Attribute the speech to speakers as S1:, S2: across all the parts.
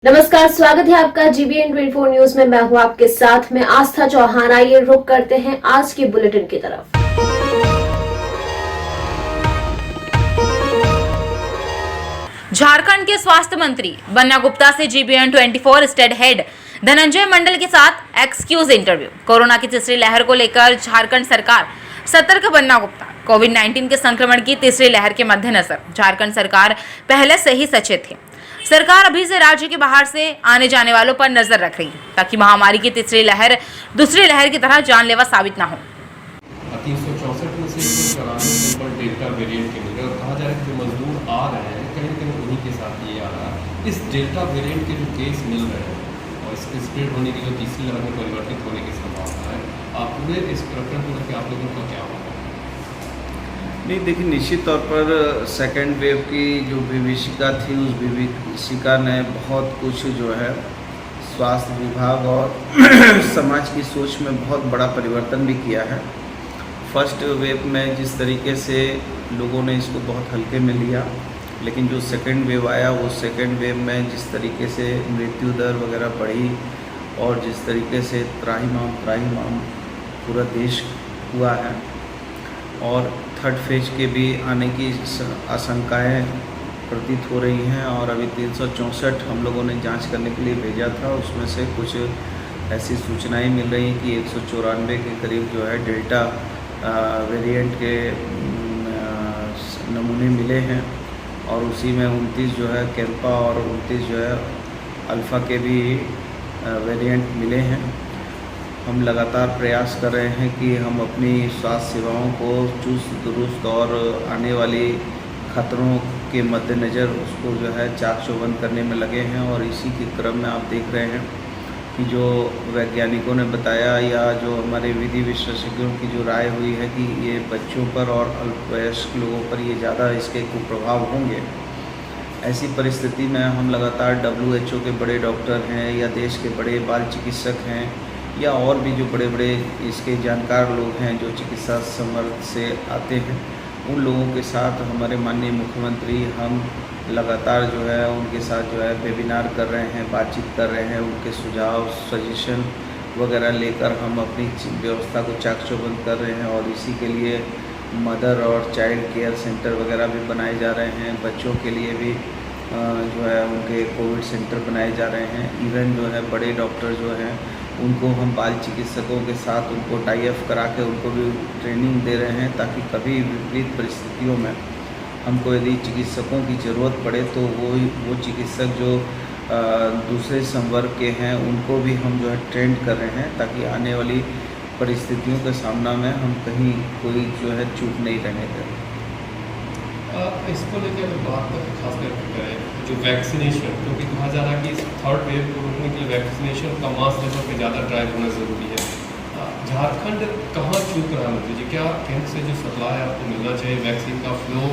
S1: नमस्कार, स्वागत है आपका GBN 24 न्यूज में। मैं हूं आपके साथ में आस्था चौहान। आइए रुक करते हैं आज के बुलेटिन की तरफ।
S2: झारखंड के स्वास्थ्य मंत्री बन्ना गुप्ता से GBN 24 स्टेट हेड धनंजय मंडल के साथ एक्सक्यूज इंटरव्यू। कोरोना की तीसरी लहर को लेकर झारखंड सरकार सतर्क, बन्ना गुप्ता। कोविड-19 के संक्रमण की तीसरी लहर के मद्देनजर झारखंड सरकार पहले से ही सचेत है। सरकार अभी से राज्य के बाहर से आने जाने वालों पर नजर रख रही है ताकि महामारी की तीसरी लहर दूसरी लहर की तरह जानलेवा साबित न हो।
S3: 364 में से 194 सैंपल डेल्टा वेरिएंट के मिले और कहा जा रहा है कि जो मजदूर आ रहे हैं कहीं ना कहीं उन्हीं के साथ ये आ रहा है। इस डेल्टा वेरिएंट के जो केस मिल रहे हैं और इसके स्प्रेड होने की जो तीसरी लहर में परिवर्तित होने की संभावना है, आप पूरे इस प्रकरण को लेकर आप लोगों का क्या होगा?
S4: नहीं, देखिए, निश्चित तौर पर सेकेंड वेव की जो विभीषिका थी, उस विभीषिका ने बहुत कुछ जो है स्वास्थ्य विभाग और समाज की सोच में बहुत बड़ा परिवर्तन भी किया है। फर्स्ट वेव में जिस तरीके से लोगों ने इसको बहुत हल्के में लिया, लेकिन जो सेकेंड वेव आया, वो सेकेंड वेव में जिस तरीके से मृत्यु दर वगैरह बढ़ी और जिस तरीके से त्राहिमाम पूरा देश हुआ है और थर्ड फेज के भी आने की आशंकाएं प्रतीत हो रही हैं। और अभी 364 हम लोगों ने जांच करने के लिए भेजा था, उसमें से कुछ ऐसी सूचनाएं मिल रही हैं कि 194 के करीब जो है डेल्टा वेरिएंट के नमूने मिले हैं और उसी में 29 जो है कैंपा और 29 जो है अल्फ़ा के भी वेरिएंट मिले हैं। हम लगातार प्रयास कर रहे हैं कि हम अपनी स्वास्थ्य सेवाओं को चुस्त दुरुस्त और आने वाली खतरों के मद्देनज़र उसको जो है चाक चौबंद करने में लगे हैं। और इसी के क्रम में आप देख रहे हैं कि जो वैज्ञानिकों ने बताया या जो हमारे विधि विशेषज्ञों की जो राय हुई है कि ये बच्चों पर और अल्पवयस्क लोगों पर ये ज़्यादा इसके कुप्रभाव होंगे। ऐसी परिस्थिति में हम लगातार WHO के बड़े डॉक्टर हैं या देश के बड़े बाल चिकित्सक हैं या और भी जो बड़े बड़े इसके जानकार लोग हैं जो चिकित्सा संवर्ग से आते हैं, उन लोगों के साथ हमारे माननीय मुख्यमंत्री हम लगातार जो है उनके साथ जो है वेबिनार कर रहे हैं, बातचीत कर रहे हैं। उनके सुझाव सजेशन वगैरह लेकर हम अपनी व्यवस्था को चाक चौबंद कर रहे हैं और इसी के लिए मदर और चाइल्ड केयर सेंटर वगैरह भी बनाए जा रहे हैं। बच्चों के लिए भी जो है उनके कोविड सेंटर बनाए जा रहे हैं। इवन जो है बड़े डॉक्टर जो हैं उनको हम बाल चिकित्सकों के साथ उनको टाई अप करा के उनको भी ट्रेनिंग दे रहे हैं ताकि कभी विपरीत परिस्थितियों में हमको यदि चिकित्सकों की ज़रूरत पड़े तो वो चिकित्सक जो दूसरे संवर्ग के हैं उनको भी हम जो है ट्रेंड कर रहे हैं ताकि आने वाली परिस्थितियों के सामना में हम कहीं कोई जो है चूक नहीं रहने दें।
S3: इसको लेकर अगर बात खास करके करें जो वैक्सीनेशन, क्योंकि कहा जा रहा है कि इस थर्ड वेव को रोकने के लिए वैक्सीनेशन का मास लेवल पे ज़्यादा ड्राइव होना ज़रूरी है। झारखंड कहाँ चूक रहा है मंत्री जी? क्या केंद्र से जो सप्लाई आपको मिलना चाहिए वैक्सीन का फ्लो,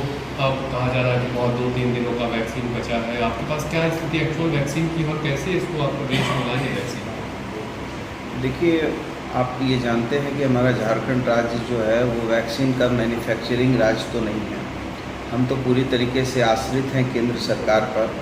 S3: अब कहा जा रहा है कि बहुत 2-3 दिनों का वैक्सीन बचा है, आपके पास क्या स्थिति एक्चुअल वैक्सीन की और कैसे इसको आप प्रदेश में लाएंगे वैक्सीन?
S4: देखिए, आप ये जानते हैं कि हमारा झारखंड राज्य जो है वो वैक्सीन का मैन्युफैक्चरिंग राज्य तो नहीं है। हम तो पूरी तरीके से आश्रित हैं केंद्र सरकार पर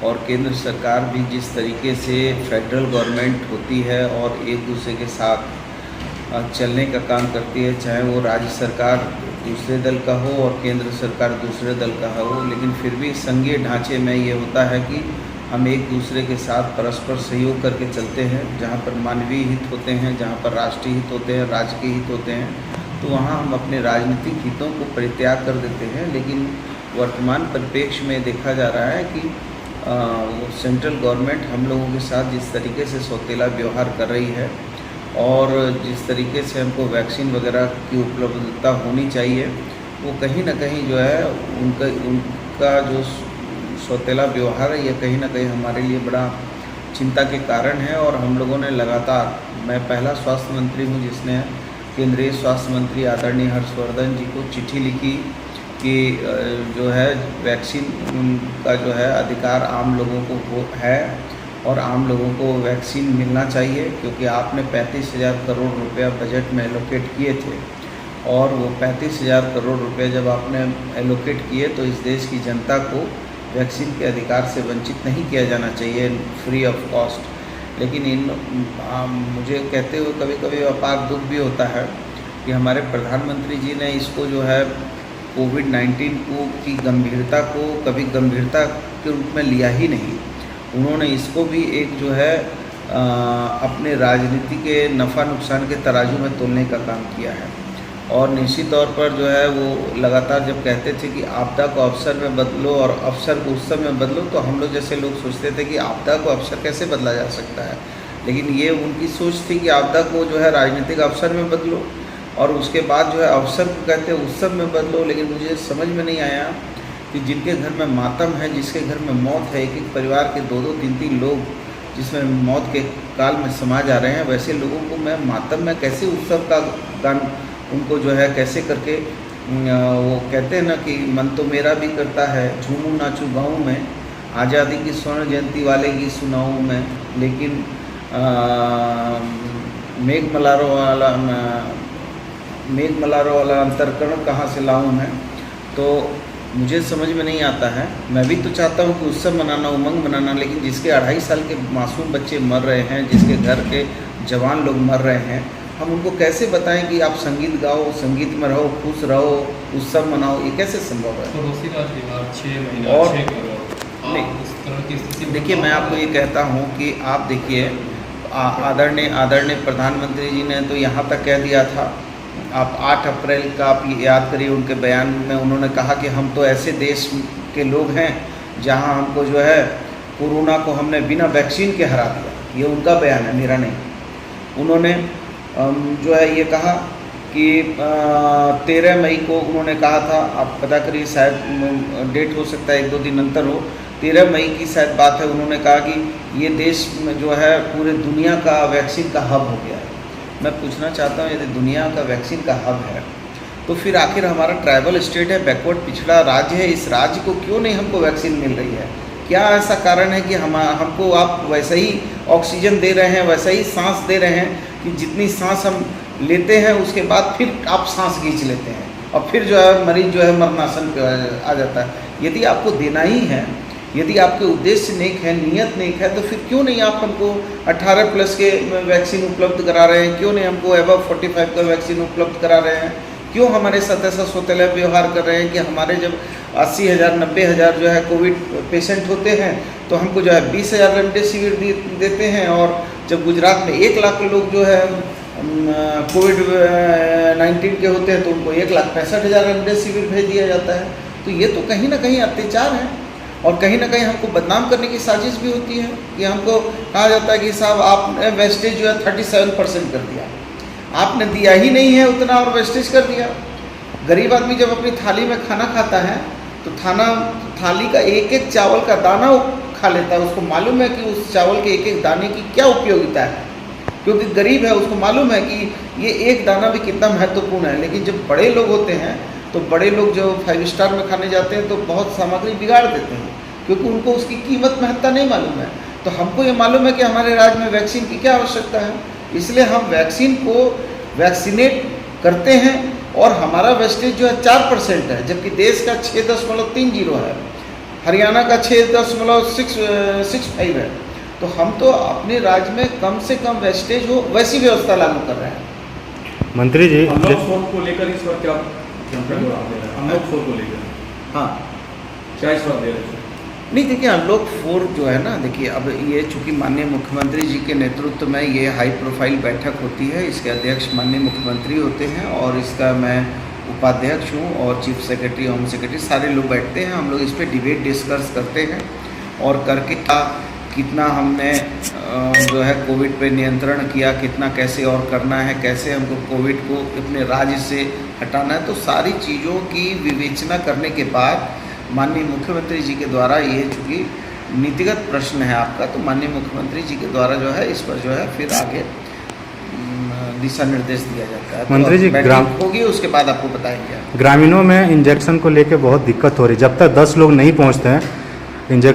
S4: और केंद्र सरकार भी जिस तरीके से फेडरल गवर्नमेंट होती है और एक दूसरे के साथ चलने का काम करती है, चाहे वो राज्य सरकार दूसरे दल का हो और केंद्र सरकार दूसरे दल का हो, लेकिन फिर भी संघीय ढांचे में ये होता है कि हम एक दूसरे के साथ परस्पर सहयोग करके चलते हैं। जहाँ पर मानवीय हित होते हैं, जहाँ पर राष्ट्रीय हित होते हैं, राज्य के हित होते हैं, तो वहाँ हम अपने राजनीतिक हितों को परित्याग कर देते हैं। लेकिन वर्तमान परिप्रेक्ष्य में देखा जा रहा है कि सेंट्रल गवर्नमेंट हम लोगों के साथ जिस तरीके से सौतेला व्यवहार कर रही है और जिस तरीके से हमको वैक्सीन वगैरह की उपलब्धता होनी चाहिए, वो कहीं ना कहीं जो है उनका जो सौतेला व्यवहार है, यह कहीं ना कहीं हमारे लिए बड़ा चिंता के कारण है। और हम लोगों ने लगातार, मैं पहला स्वास्थ्य मंत्री हूँ जिसने केंद्रीय स्वास्थ्य मंत्री आदरणीय हर्षवर्धन जी को चिट्ठी लिखी कि जो है वैक्सीन का जो है अधिकार आम लोगों को है और आम लोगों को वैक्सीन मिलना चाहिए, क्योंकि आपने 35,000 करोड़ रुपया बजट में एलोकेट किए थे और वो 35,000 करोड़ रुपये जब आपने एलोकेट किए तो इस देश की जनता को वैक्सीन के अधिकार से वंचित नहीं किया जाना चाहिए फ्री ऑफ कॉस्ट। लेकिन मुझे कहते हुए कभी कभी अपार दुख भी होता है कि हमारे प्रधानमंत्री जी ने इसको जो है कोविड-19 की गंभीरता को कभी गंभीरता के रूप में लिया ही नहीं। उन्होंने इसको भी एक जो है अपने राजनीति के नफ़ा नुकसान के तराजू में तोलने का काम किया है। और निश्चित तौर पर जो है वो लगातार जब कहते थे कि आपदा को अवसर में बदलो और अवसर को उत्सव में बदलो, तो हम लोग जैसे लोग सोचते थे कि आपदा को अवसर कैसे बदला जा सकता है। लेकिन ये उनकी सोच थी कि आपदा को जो है राजनीतिक अवसर में बदलो और उसके बाद जो है अवसर को कहते हैं उत्सव में बदलो। लेकिन मुझे समझ में नहीं आया कि जिनके घर में मातम है, जिसके घर में मौत है, एक एक परिवार के 2-2, 3-3 लोग जिसमें मौत के काल में समा जा रहे हैं, वैसे लोगों को मैं मातम में कैसे उत्सव का गान उनको जो है कैसे करके वो कहते हैं ना कि मन तो मेरा भी करता है झूमूं नाचूं गाऊं में, आज़ादी की स्वर्ण जयंती वाले की सुनाऊं मैं, लेकिन मेघ मलारो वाला अंतरकरण कहाँ से लाऊं मैं। तो मुझे समझ में नहीं आता है। मैं भी तो चाहता हूँ कि उत्सव मनाना, उमंग मनाना, लेकिन जिसके 2.5 साल के मासूम बच्चे मर रहे हैं, जिसके घर के जवान लोग मर रहे हैं, हम उनको कैसे बताएं कि आप संगीत गाओ, संगीत में रहो, खुश रहो, उत्सव मनाओ? ये कैसे संभव है?
S3: पड़ोसी राज्य बिहार 6 महीना
S4: और
S3: 6 करोड़ इस तरह की स्थिति।
S4: देखिए, मैं आपको ये कहता हूँ कि आप देखिए आदरणीय प्रधानमंत्री जी ने तो यहाँ तक कह दिया था, आप 8 अप्रैल का आप याद करिए, उनके बयान में उन्होंने कहा कि हम तो ऐसे देश के लोग हैं जहाँ हमको जो है कोरोना को हमने बिना वैक्सीन के हरा दिया। ये उनका बयान है, मेरा नहीं। उन्होंने जो है ये कहा कि 13 मई को उन्होंने कहा था, आप पता करिए, शायद डेट हो सकता है 1-2 दिन अंतर हो, 13 मई की शायद बात है। उन्होंने कहा कि ये देश में जो है पूरे दुनिया का वैक्सीन का हब हो गया है। मैं पूछना चाहता हूँ, यदि दुनिया का वैक्सीन का हब है तो फिर आखिर हमारा ट्राइबल स्टेट है, बैकवर्ड पिछड़ा राज्य है, इस राज्य को क्यों नहीं हमको वैक्सीन मिल रही है? क्या ऐसा कारण है कि हमको आप वैसे ही ऑक्सीजन दे रहे हैं, वैसा ही सांस दे रहे हैं कि जितनी सांस हम लेते हैं उसके बाद फिर आप सांस खींच लेते हैं और फिर जो है मरीज जो है मरणासन पे आ जाता है। यदि आपको देना ही है, यदि आपके उद्देश्य नेक है, नीयत नेक है, तो फिर क्यों नहीं आप हमको 18+ के वैक्सीन उपलब्ध करा रहे हैं? क्यों नहीं हमको अबव 45 का वैक्सीन उपलब्ध करा रहे हैं? क्यों हमारे साथ ऐसा सौतेला व्यवहार कर रहे हैं कि हमारे जब 80,000 90,000 जो है कोविड पेशेंट होते हैं तो हमको जो है 20,000 रेमडेसिविर देते हैं, और जब गुजरात में 1 लाख लोग जो है कोविड-19 के होते हैं तो उनको 1,65,000 रेमडेसिविर भेज दिया जाता है। तो ये तो कहीं ना कहीं अत्याचार है और कहीं ना कहीं हमको बदनाम करने की साजिश भी होती है कि हमको कहा जाता है कि साहब आपने वेस्टेज जो है 37% कर दिया, आपने दिया ही नहीं है उतना और वेस्टेज कर दिया। गरीब आदमी जब अपनी थाली में खाना खाता है तो थाली का एक चावल का दाना खा लेता है, उसको मालूम है कि उस चावल के एक दाने की क्या उपयोगिता है, क्योंकि गरीब है, उसको मालूम है कि ये एक दाना भी कितना महत्वपूर्ण है। लेकिन जब बड़े लोग होते हैं तो बड़े लोग जो 5 स्टार में खाने जाते हैं तो बहुत सामग्री बिगाड़ देते हैं, क्योंकि उनको उसकी कीमत महत्ता नहीं मालूम है। तो हमको ये मालूम है कि हमारे राज्य में वैक्सीन की क्या आवश्यकता है, इसलिए हम वैक्सीन को वैक्सीनेट करते हैं और हमारा वेस्टेज जो है 4% है, जबकि देश का 6.30 है, हरियाणा का 6.65 है। तो हम तो अपने राज्य में कम से कम वेस्टेज हो वैसी व्यवस्था लागू कर रहे हैं।
S5: मंत्री जी,
S6: अनलॉक 4 को लेकर इस बार क्या जानकारी दे रहे हैं? अनलॉक 4 को लेकर
S4: हाँ,
S6: क्या इस बार दे रहे हैं?
S4: नहीं, देखिए अनलॉक 4 जो है ना, देखिए अब ये चूँकि माननीय मुख्यमंत्री जी के नेतृत्व में ये हाई प्रोफाइल बैठक होती है, इसके अध्यक्ष माननीय मुख्यमंत्री होते हैं और इसका मैं उपाध्यक्ष हूँ और चीफ सेक्रेटरी, होम सेक्रेटरी, सारे लोग बैठते हैं। हम लोग इस पर डिबेट डिस्कस करते हैं और करके कितना हमने जो है कोविड पे नियंत्रण किया, कितना कैसे और करना है, कैसे हमको कोविड को अपने राज्य से हटाना है। तो सारी चीज़ों की विवेचना करने के बाद माननीय मुख्यमंत्री जी के द्वारा, ये चूँकि नीतिगत प्रश्न है आपका, तो माननीय मुख्यमंत्री जी के द्वारा जो है इस पर जो है फिर आगे दिशा निर्देश दिया जाता है।
S5: मंत्री जी,
S4: ग्राम होगी उसके बाद आपको बताएंगे।
S5: ग्रामीणों में इंजेक्शन को लेकर बहुत दिक्कत हो रही है। जब तक 10 लोग नहीं पहुंचते हैं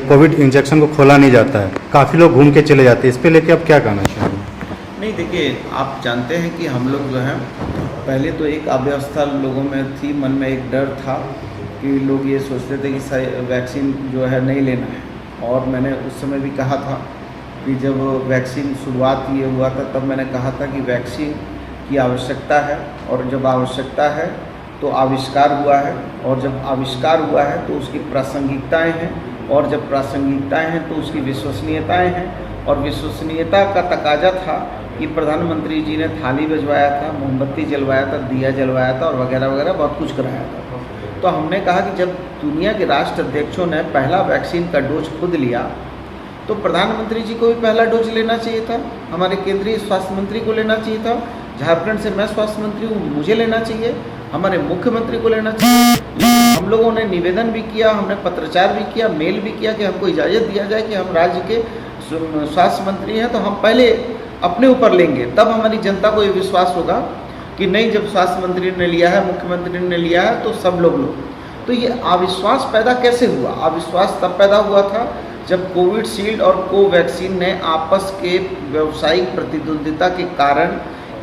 S5: कोविड इंजेक्शन को खोला नहीं जाता है, काफ़ी लोग घूम के चले जाते हैं। इस पे लेके अब क्या कहना चाहिए?
S4: नहीं, देखिए आप जानते हैं कि हम लोग जो है पहले तो एक अव्यवस्था लोगों में थी, मन में एक डर था कि लोग ये सोचते थे कि वैक्सीन जो है नहीं लेना है, और मैंने उस समय भी कहा था कि जब वैक्सीन शुरुआत ये हुआ था तब मैंने कहा था कि वैक्सीन की आवश्यकता है, और जब आवश्यकता है तो आविष्कार हुआ है, और जब आविष्कार हुआ है तो उसकी प्रासंगिकताएं हैं, और जब प्रासंगिकताएं हैं तो उसकी विश्वसनीयताएं हैं, और विश्वसनीयता का तकाजा था कि प्रधानमंत्री जी ने थाली बजवाया था, मोमबत्ती जलवाया था, दिया जलवाया था और वगैरह वगैरह बहुत कुछ कराया था। तो हमने कहा कि जब दुनिया के राष्ट्र अध्यक्षों ने पहला वैक्सीन का डोज खुद लिया तो प्रधानमंत्री जी को भी पहला डोज लेना चाहिए था, हमारे केंद्रीय स्वास्थ्य मंत्री को लेना चाहिए था, झारखंड से मैं स्वास्थ्य मंत्री हूँ, मुझे लेना चाहिए, हमारे मुख्यमंत्री को लेना चाहिए। हम लोगों ने निवेदन भी किया, हमने पत्रचार भी किया, मेल भी किया कि हमको इजाज़त दिया जाए कि हम राज्य के स्वास्थ्य मंत्री हैं तो हम पहले अपने ऊपर लेंगे, तब हमारी जनता को ये विश्वास होगा कि नहीं, जब स्वास्थ्य मंत्री ने लिया है, मुख्यमंत्री ने लिया है तो सब लोग लो। तो ये अविश्वास पैदा कैसे हुआ? अविश्वास तब पैदा हुआ था जब कोविशील्ड और कोवैक्सीन ने आपस के व्यावसायिक प्रतिद्वंदिता के कारण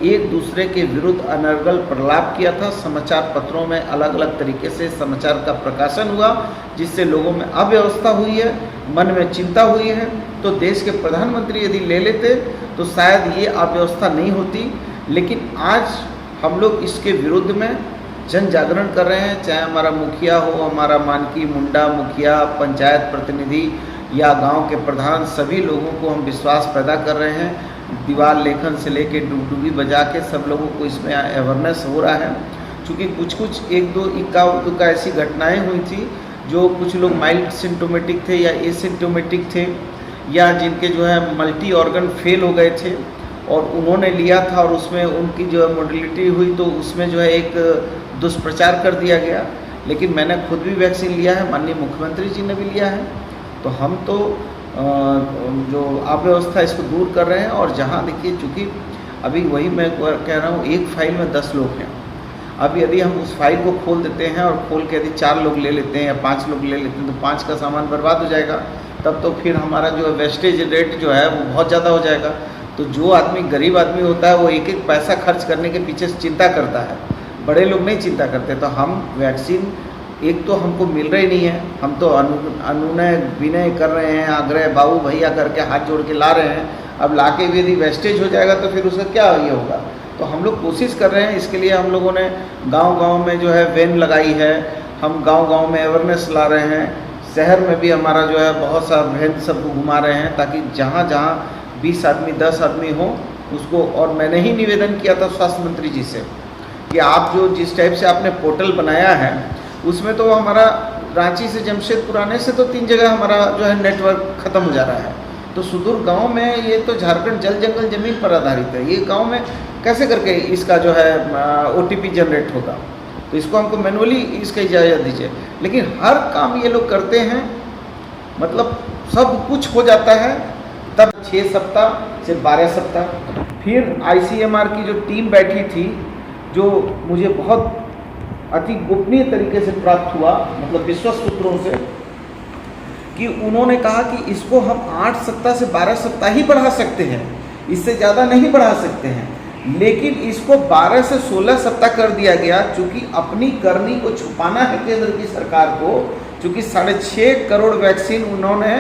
S4: एक दूसरे के विरुद्ध अनर्गल प्रलाप किया था। समाचार पत्रों में अलग अलग तरीके से समाचार का प्रकाशन हुआ, जिससे लोगों में अव्यवस्था हुई है, मन में चिंता हुई है। तो देश के प्रधानमंत्री यदि ले लेते तो शायद ये अव्यवस्था नहीं होती। लेकिन आज हम लोग इसके विरुद्ध में जन जागरण कर रहे हैं, चाहे हमारा मुखिया हो, हमारा मानकी मुंडा मुखिया, पंचायत प्रतिनिधि या गांव के प्रधान, सभी लोगों को हम विश्वास पैदा कर रहे हैं। दीवार लेखन से लेके डुगडुगी बजा के सब लोगों को इसमें अवेयरनेस हो रहा है। क्योंकि कुछ एक दो इक्का ऐसी घटनाएं हुई थी जो कुछ लोग माइल्ड सिम्टोमेटिक थे या एसिम्टोमेटिक थे, या जिनके जो है मल्टी ऑर्गन फेल हो गए थे और उन्होंने लिया था और उसमें उनकी जो है मोडिलिटी हुई, तो उसमें जो है एक दुष्प्रचार कर दिया गया। लेकिन मैंने खुद भी वैक्सीन लिया है, माननीय मुख्यमंत्री जी ने भी लिया है। तो हम तो जो अव्यवस्था इसको दूर कर रहे हैं। और जहाँ देखिए, चूँकि अभी वही मैं कह रहा हूँ, एक फाइल में 10 लोग हैं। अब यदि हम उस फाइल को खोल देते हैं और खोल के यदि 4 लोग ले लेते हैं या 5 लोग ले लेते हैं तो 5 का सामान बर्बाद हो जाएगा। तब तो फिर हमारा जो है वेस्टेज रेट जो है वो बहुत ज़्यादा हो जाएगा। तो जो आदमी गरीब आदमी होता है वो एक एक पैसा खर्च करने के पीछे चिंता करता है, बड़े लोग नहीं चिंता करते। तो हम वैक्सीन एक तो हमको मिल रही नहीं है, हम तो अनुनय विनय कर रहे हैं, आग्रह बाबू भैया करके हाथ जोड़ के ला रहे हैं। अब ला के भी यदि वेस्टेज हो जाएगा तो फिर उसका क्या ये होगा। तो हम लोग कोशिश कर रहे हैं। इसके लिए हम लोगों ने गांव-गांव में जो है वैन लगाई है, हम गांव-गांव में अवेयरनेस ला रहे हैं। शहर में भी हमारा जो है बहुत सा वैन सबको घुमा रहे हैं, ताकि जहाँ जहाँ 20 आदमी 10 आदमी हो उसको। और मैंने ही निवेदन किया था स्वास्थ्य मंत्री जी से कि आप जो जिस टाइप से आपने पोर्टल बनाया है उसमें तो हमारा रांची से जमशेदपुर आने से तो 3 जगह हमारा जो है नेटवर्क ख़त्म हो जा रहा है। तो सुदूर गांव में ये तो झारखंड जल जंगल ज़मीन पर आधारित है, ये गांव में कैसे करके इसका जो है OTP जनरेट होगा। तो इसको हमको मैनुअली इसका इजाज़त दीजिए। लेकिन हर काम ये लोग करते हैं, मतलब सब कुछ हो जाता है तब 6 सप्ताह से 12 सप्ताह। फिर ICMR की जो टीम बैठी थी, जो मुझे बहुत अति गोपनीय तरीके से प्राप्त हुआ, मतलब विश्वस्त सूत्रों से, कि उन्होंने कहा कि इसको हम 8 सप्ताह से 12 सप्ताह ही बढ़ा सकते हैं, इससे ज़्यादा नहीं बढ़ा सकते हैं। लेकिन इसको 12 से 16 सप्ताह कर दिया गया, चूँकि अपनी करनी को छुपाना है केंद्र की सरकार को। चूँकि 6.5 करोड़ वैक्सीन उन्होंने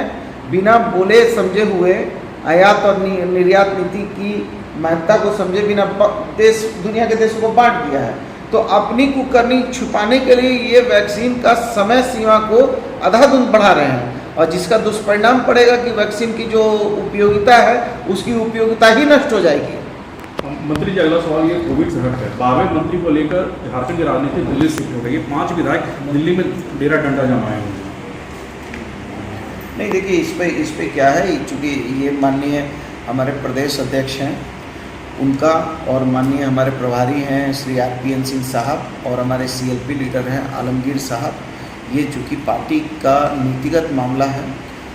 S4: बिना बोले समझे हुए आयात और निर्यात नीति की महत्ता को समझे बिना देश दुनिया के देशों को बांट दिया है। तो अपनी कुकर्नी छुपाने के लिए ये वैक्सीन का समय सीमा को अंधाधुंध बढ़ा रहे हैं, और जिसका दुष्परिणाम पड़ेगा कि वैक्सीन की जो उपयोगिता है उसकी उपयोगिता ही नष्ट हो जाएगी।
S6: मंत्री जी, अगला सवाल ये कोविड से हट है। 12वें मंत्री को लेकर झारखंड की राजनीति दिल्ली शिफ्ट हो गई। 5 विधायक दिल्ली में डेरा डंडा जमाए हुए।
S4: नहीं, देखिए इस पे क्या है, चूँकि ये माननीय हमारे प्रदेश अध्यक्ष हैं उनका, और माननीय हमारे प्रभारी हैं श्री RPN सिंह साहब, और हमारे CLP लीडर हैं आलमगीर साहब। ये चूँकि पार्टी का नीतिगत मामला है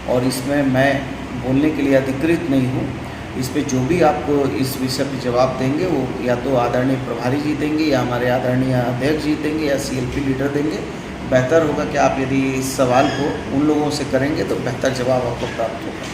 S4: और इसमें मैं बोलने के लिए अधिकृत नहीं हूँ। इस पे जो भी आपको इस विषय पे जवाब देंगे वो या तो आदरणीय प्रभारी जी देंगे, या हमारे आदरणीय अध्यक्ष जी देंगे, या CLP लीडर देंगे। बेहतर होगा कि आप यदि इस सवाल को उन लोगों से करेंगे तो बेहतर जवाब आपको प्राप्त होगा।